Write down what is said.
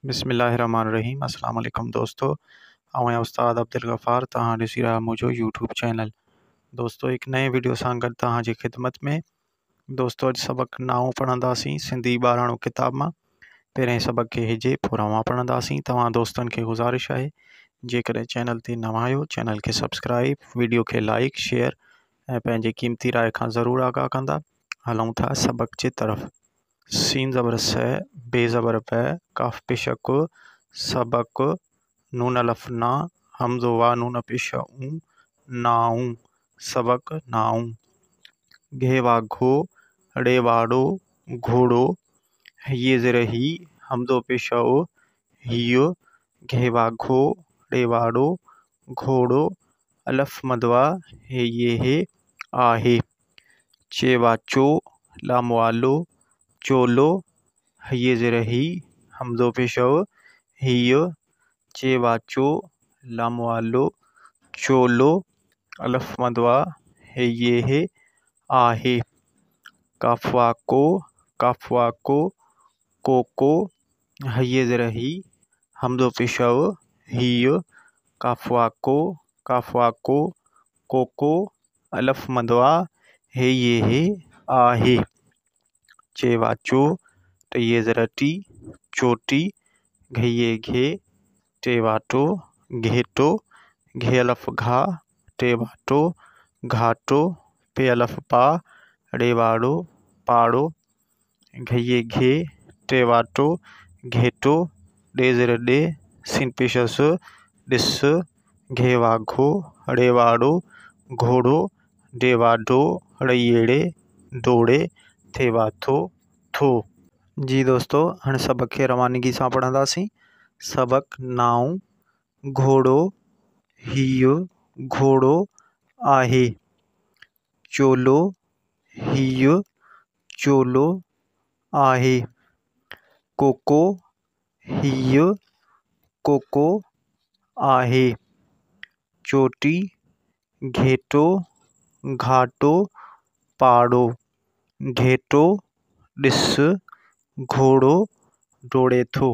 बिस्मिल्लाहिर्रहमानिर्रहीम। अस्सलाम वालेकुम दोस्तों, आउं उस्ताद अब्दुल गफ़ार। तव्हां ॾिसी रहा मुझो यूट्यूब चैनल। दोस्तों एक नए वीडियो सां गॾु तव्हांजी ख़िदमत में। दोस्तों अॼु सबक नाऊं पढ़ंदासीं सिंधी ॿाराणो किताब मां। पहिरें सबक खे हिजे पोइ रवां पढ़ंदासीं। तव्हां दोस्तनि खे गुज़ारिश आहे जेकॾहिं चैनल ते नवां आहियो चैनल खे सब्सक्राइब, वीडियो खे लाइक शेयर ऐं पंहिंजी क़ीमती राय खां ज़रूरु आगाह कंदा। हलूं था सबक जे तरफ़। सीन ज़बर से, बे ज़बर बै, काफ पेश को, सबक, नून अलफ ना, हमज़ो वा, नून पेश ऊ, नाऊं, सबक नाऊं। घे वा घो, रे वाड़ो, घोड़ो, ये ज़ेर ही, हमज़ो पेश ओ, हियो, घे वा घो, रे वाड़ो, घोड़ो, अलफ मदवा, हे ये हे, आहे। चे वा चो, लाम वालो, चोलो, ये ज़ेर ही, हमज़ो पेश ओ, हियो, चे वा चो, लाम वालो, चोलो, अलफ मदवा, हे ये हे, आहे। काफ वा को, कोको, ये ज़ेर ही, हमज़ो पेश ओ, हियो, काफ वा को, कोको, अलफ मदवा, हे ये हे, आहे। चे वा चो, ये ज़ेर टी, चोटी, घे घे, टे वाटो, घेटो, घे अलफ घा, टे वाटो, घाटो, पे अलफ पा, रे वाड़ो, पाड़ो, घे घे, टे वाटो, घेटो, डे ज़ेर डे, सिन पेश स, डिस, घे वा घो, रे वाड़ो, घोड़ो, डे वाडो, रईड़े, डोड़े, थे वा थो, थो। जी दोस्तों हाणे सबक खे रवानगी सां पढ़ंदासीं। सबक नाऊं, घोड़ो, हियो, घोड़ो, आहे। चोलो, हियो, चोलो, आहे। कोको, हियो, कोको, आहे। चोटी, घेटो, घाटो, पाड़ो, घेटो, डिस, घोड़ो, डोड़े थो।